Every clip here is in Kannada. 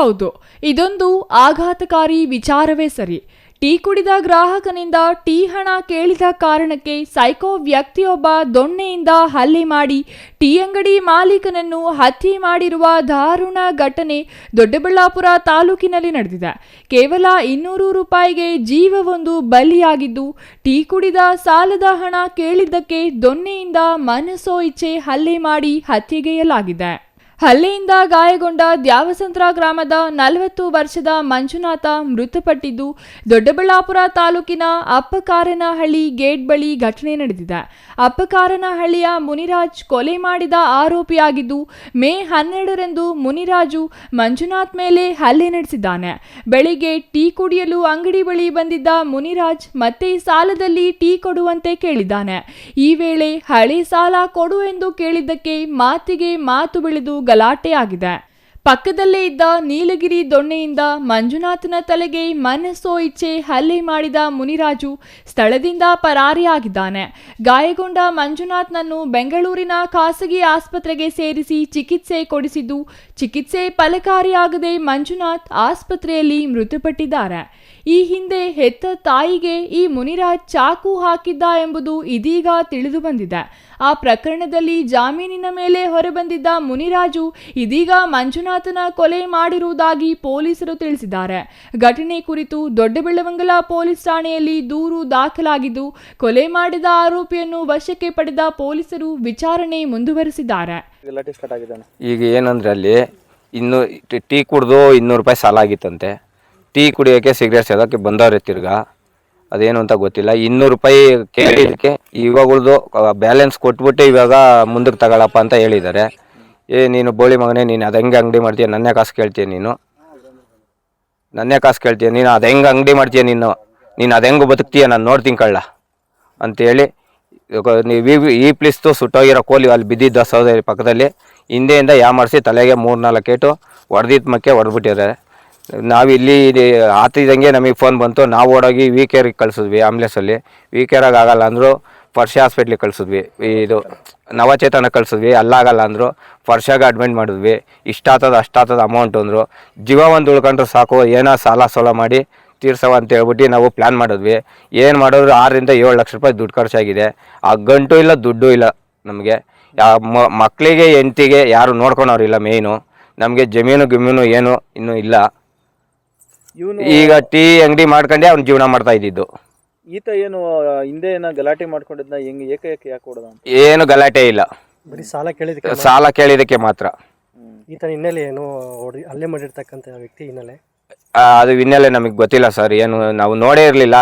ಹೌದು, ಇದೊಂದು ಆಘಾತಕಾರಿ ವಿಚಾರವೇ ಸರಿ. ಟೀ ಕುಡಿದ ಗ್ರಾಹಕನಿಂದ ಟೀ ಹಣ ಕೇಳಿದ ಕಾರಣಕ್ಕೆ ಸೈಕೋ ವ್ಯಕ್ತಿಯೊಬ್ಬ ದೊಣ್ಣೆಯಿಂದ ಹಲ್ಲೆ ಮಾಡಿ ಟೀ ಅಂಗಡಿ ಮಾಲೀಕನನ್ನು ಹತ್ಯೆ ಮಾಡಿರುವ ದಾರುಣ ಘಟನೆ ದೊಡ್ಡಬಳ್ಳಾಪುರ ತಾಲೂಕಿನಲ್ಲಿ ನಡೆದಿದೆ. ಕೇವಲ 200 ರೂಪಾಯಿಗೆ ಜೀವವೊಂದು ಬಲಿಯಾಗಿದ್ದು, ಟೀ ಕುಡಿದ ಸಾಲದ ಹಣ ಕೇಳಿದ್ದಕ್ಕೆ ದೊಣ್ಣೆಯಿಂದ ಮನಸೋ ಇಚ್ಛೆ ಹಲ್ಲೆ ಮಾಡಿ ಹತ್ಯೆಗೈಯಲಾಗಿದೆ. ಹಲ್ಲೆಯಿಂದ ಗಾಯಗೊಂಡ ದ್ಯಾವಸಂದ್ರ ಗ್ರಾಮದ 40 ವರ್ಷದ ಮಂಜುನಾಥ ಮೃತಪಟ್ಟಿದ್ದು, ದೊಡ್ಡಬಳ್ಳಾಪುರ ತಾಲೂಕಿನ ಅಪ್ಪಕಾರನಹಳ್ಳಿ ಗೇಟ್ ಬಳಿ ಘಟನೆ ನಡೆದಿದೆ. ಅಪ್ಪಕಾರನಹಳ್ಳಿಯ ಮುನಿರಾಜ್ ಕೊಲೆ ಮಾಡಿದ ಆರೋಪಿಯಾಗಿದ್ದು, ಮೇ 12ರಂದು ಮುನಿರಾಜು ಮಂಜುನಾಥ್ ಮೇಲೆ ಹಲ್ಲೆ ನಡೆಸಿದ್ದಾನೆ. ಬೆಳಿಗ್ಗೆ ಟೀ ಕುಡಿಯಲು ಅಂಗಡಿ ಬಳಿ ಬಂದಿದ್ದ ಮುನಿರಾಜ್ ಮತ್ತೆ ಸಾಲದಲ್ಲಿ ಟೀ ಕೊಡುವಂತೆ ಕೇಳಿದ್ದಾನೆ. ಈ ವೇಳೆ ಹಳೆ ಸಾಲ ಕೊಡು ಎಂದು ಕೇಳಿದ್ದಕ್ಕೆ ಮಾತಿಗೆ ಮಾತು ಬೆಳೆದು ಗಲಾಟೆ ಆಗಿದೆ. ಪಕ್ಕದಲ್ಲೇ ಇದ್ದ ನೀಲಗಿರಿ ದೊಣ್ಣೆಯಿಂದ ಮಂಜುನಾಥನ ತಲೆಗೆ ಮನಸೋ ಇಚ್ಛೆ ಹಲ್ಲೆ ಮಾಡಿದ ಮುನಿರಾಜು ಸ್ಥಳದಿಂದ ಪರಾರಿಯಾಗಿದ್ದಾನೆ. ಗಾಯಗೊಂಡ ಮಂಜುನಾಥ್ನನ್ನು ಬೆಂಗಳೂರಿನ ಖಾಸಗಿ ಆಸ್ಪತ್ರೆಗೆ ಸೇರಿಸಿ ಚಿಕಿತ್ಸೆ ಕೊಡಿಸಿದ್ದು, ಚಿಕಿತ್ಸೆ ಫಲಕಾರಿಯಾಗದೆ ಮಂಜುನಾಥ್ ಆಸ್ಪತ್ರೆಯಲ್ಲಿ ಮೃತಪಟ್ಟಿದ್ದಾರೆ. ಈ ಹಿಂದೆ ಹೆತ್ತ ತಾಯಿಗೆ ಈ ಮುನಿರಾಜ್ ಚಾಕು ಹಾಕಿದ್ದ ಎಂಬುದು ಇದೀಗ ತಿಳಿದು ಬಂದಿದೆ. ಆ ಪ್ರಕರಣದಲ್ಲಿ ಜಾಮೀನಿನ ಮೇಲೆ ಹೊರಬಂದಿದ್ದ ಮುನಿರಾಜು ಇದೀಗ ಮಂಜುನಾಥನ ಕೊಲೆ ಮಾಡಿರುವುದಾಗಿ ಪೊಲೀಸರು ತಿಳಿಸಿದ್ದಾರೆ. ಘಟನೆ ಕುರಿತು ದೊಡ್ಡಬೆಳ್ಳವಂಗಲ ಪೊಲೀಸ್ ಠಾಣೆಯಲ್ಲಿ ದೂರು ದಾಖಲಾಗಿದ್ದು, ಕೊಲೆ ಮಾಡಿದ ಆರೋಪಿಯನ್ನು ವಶಕ್ಕೆ ಪಡೆದ ಪೊಲೀಸರು ವಿಚಾರಣೆ ಮುಂದುವರೆಸಿದ್ದಾರೆ. ಈಗ ಏನಂದ್ರೆ ಅಲ್ಲಿ ಟೀ ಕುಡಿದು 200 ರೂಪಾಯಿ ಸಾಲ ಆಗಿತ್ತಂತೆ. ಟೀ ಕುಡಿಯೋಕ್ಕೆ ಸಿಗರೇಟ್ ಸೇದೋಕ್ಕೆ ಬಂದವ್ರೆ. ತಿರ್ಗಾ ಅದೇನು ಅಂತ ಗೊತ್ತಿಲ್ಲ. 200 ರೂಪಾಯಿ ಕೇಳಿದ್ದಕ್ಕೆ ಇವಾಗಳ್ದು ಬ್ಯಾಲೆನ್ಸ್ ಕೊಟ್ಬಿಟ್ಟು ಇವಾಗ ಮುಂದಕ್ಕೆ ತಗೊಳಪ್ಪ ಅಂತ ಹೇಳಿದ್ದಾರೆ. ನೀನು ಬೋಳಿ ಮಗನೇ, ನೀನು ಅದು ಹೆಂಗೆ ಅಂಗಡಿ ಮಾಡ್ತೀಯ? ನನ್ನೇ ಕಾಸು ಕೇಳ್ತೀಯ, ನೀನು ಅದು ಹೆಂಗೆ ಅಂಗಡಿ ಮಾಡ್ತೀಯ? ನೀನು ಅದು ಹೆಂಗೆ ಬದುಕ್ತೀಯ? ನಾನು ನೋಡ್ತೀನಿ ಕಳ್ಳ ಅಂತೇಳಿ ನೀವು ಈ ಪ್ಲೀಸ್ತು ಸುಟ್ಟೋಗಿರೋ ಕೋಲಿ ಅಲ್ಲಿ ಬಿದ್ದಿದ್ದ ಸಹೋದರಿ ಪಕ್ಕದಲ್ಲಿ ಹಿಂದೆಯಿಂದ ಯಾಮಾರಿಸಿ ತಲೆಗೆ 3-4 ಏಟು ಹೊಡೆದಿದ್ದ ಮಕ್ಕೆ ಹೊಡೆದ್ಬಿಟ್ಟಿದ್ದಾರೆ. ನಾವಿಲ್ಲಿ ಆತಿದಂಗೆ ನಮಗೆ ಫೋನ್ ಬಂತು. ನಾವು ಓಡೋಗಿ ವಿಕೇರಿಗೆ ಕಳಿಸಿದ್ವಿ. ಆಂಬ್ಲೆನ್ಸಲ್ಲಿ ವಿಕೇರಾಗ ಆಗಲ್ಲ ಅಂದರು, ಫರ್ಷ ಹಾಸ್ಪಿಟ್ಲಿಗೆ ಕಳಿಸಿದ್ವಿ. ಇದು ನವಚೇತನ ಕಳಿಸಿದ್ವಿ. ಅಲ್ಲಾಗಲ್ಲ ಅಂದರು, ಫರ್ಷಾಗ ಅಡ್ಮಿಟ್ ಮಾಡಿದ್ವಿ. ಇಷ್ಟಾಗ್ತದ ಅಷ್ಟಾಗ್ತದ ಅಮೌಂಟ್ ಅಂದರು. ಜೀವ ಒಂದು ಉಳ್ಕೊಂಡ್ರೆ ಸಾಕು, ಏನೋ ಸಾಲ ಮಾಡಿ ತೀರ್ಸವ ಅಂತ ಹೇಳ್ಬಿಟ್ಟು ನಾವು ಪ್ಲ್ಯಾನ್ ಮಾಡಿದ್ವಿ. ಏನು ಮಾಡಿದ್ರು 6-7 ಲಕ್ಷ ರೂಪಾಯಿ ದುಡ್ಡು ಖರ್ಚಾಗಿದೆ. ಆ ಗಂಟು ಇಲ್ಲ, ದುಡ್ಡು ಇಲ್ಲ. ನಮಗೆ ಮಕ್ಕಳಿಗೆ ಹೆಂಡತಿಗೆ ಯಾರು ನೋಡ್ಕೊಳೋರಿಲ್ಲ. ಮೇಯ್ನು ನಮಗೆ ಜಮೀನು ಏನು ಇನ್ನೂ ಇಲ್ಲ. ಈಗ ಟೀ ಅಂಗಡಿ ಮಾಡ್ಕೊಂಡೆ ಅವ್ನು ಜೀವನ ಮಾಡ್ತಾ ಇದ್ದಿದ್ದು. ಈತ ಏನು ಹಿಂದೆ ಏನೋ ಗಲಾಟೆ ಮಾಡ್ಕೊಂಡಿದ್ದ? ಹೆಂಗೆ ಯಾಕೆ ಹೊಡೆದ? ಏನು ಗಲಾಟೆ ಇಲ್ಲ, ಬರೀ ಸಾಲ ಕೇಳಿದಕ್ಕೆ ಮಾತ್ರ. ಈತನ ಹಿನ್ನೆಲೆ ಏನು ಹಲ್ಲೆ ಮಾಡಿರ್ತಕ್ಕಂಥ ವ್ಯಕ್ತಿ ಹಿನ್ನೆಲೆ ಅದು ಹಿನ್ನೆಲೆ ನಮಗೆ ಗೊತ್ತಿಲ್ಲ ಸರ್. ಏನು ನಾವು ನೋಡೇ ಇರಲಿಲ್ಲ.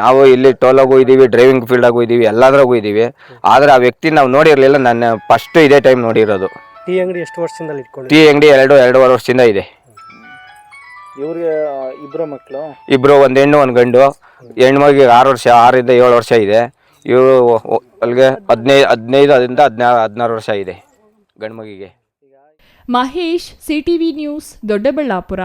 ನಾವು ಇಲ್ಲಿ ಟೋಲಾಗೂ ಇದ್ದೀವಿ, ಡ್ರೈವಿಂಗ್ ಫೀಲ್ಡಾಗೂ ಇದ್ದೀವಿ, ಎಲ್ಲಾದ್ರಾಗೂ ಇದ್ದೀವಿ. ಆದರೆ ಆ ವ್ಯಕ್ತಿ ನಾವು ನೋಡಿರಲಿಲ್ಲ. ನಾನು ಫಸ್ಟ್ ಇದೇ ಟೈಮ್ ನೋಡಿರೋದು. ಟೀ ಅಂಗಡಿ ಎಷ್ಟು ವರ್ಷದಿಂದ ಇಟ್ಕೊಂಡು? ಟೀ ಅಂಗಡಿ 2-2.5 ವರ್ಷದಿಂದ ಇದೆ. ಇವ್ರಿಗೆ ಇಬ್ರು, ಒಂದು ಹೆಣ್ಣು ಒಂದು ಗಂಡು. ಹೆಣ್ಮಗಿಗೆ 6 ವರ್ಷ, 6-7 ವರ್ಷ ಇದೆ. ಇವರು ಅಲ್ಲಿಗೆ 15 16 ವರ್ಷ ಇದೆ ಗಂಡು ಮಗಿಗೆ. Mahesh, CTV news, Doddaballapura.